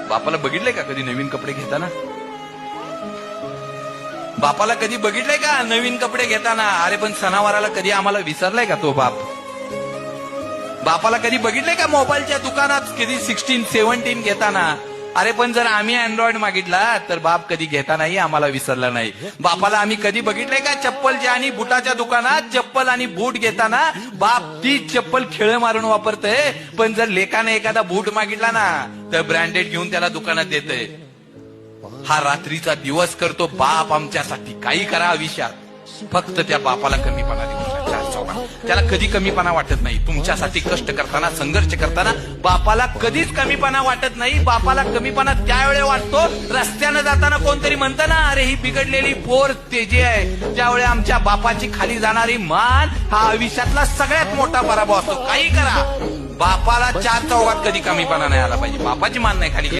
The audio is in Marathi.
बापाला बघितलंय का कधी नवीन कपडे घेताना? बापाला कधी बघितलंय का नवीन कपडे घेताना? अरे पण सणावाराला कधी आम्हाला विसरलाय का तो बाप? बापाला कधी बघितलंय का मोबाईलच्या दुकानात कधी 16, 17 घेताना? अरे पण जर आम्ही अँड्रॉइड मागितला तर बाप कधी घेतानाही आम्हाला विसरला नाही. बापाला आम्ही कधी बघितलंय का चप्पलच्या आणि बुटाच्या दुकानात चप्पल आणि बूट घेताना? बाप ती चप्पल खेळ मारून वापरतय, पण जर लेकाने एखादा बूट मागितला ना तर ब्रँडेड घेऊन त्याला दुकानात देतय. हा रात्रीचा दिवस करतो बाप आमच्यासाठी. काही करा आयुष्यात, फक्त त्या बापाला कमीपणा देऊ नका. त्याला कधी कमीपणा वाटत नाही. तुमच्यासाठी कष्ट करताना, संघर्ष करताना बापाला कधीच कमीपणा वाटत नाही. बापाला कमीपणा त्यावेळी वाटतो रस्त्यानं जाताना कोणतरी म्हणतं ना, अरे ही बिघडलेली पोर तेजी आहे. त्यावेळी आमच्या बापाची खाली जाणारी मान हा आयुष्यातला सगळ्यात मोठा पराभव असतो. काही करा, बापाला चार चौघात कधी कमीपणा नाही आला पाहिजे. बापाची मान नाही खाली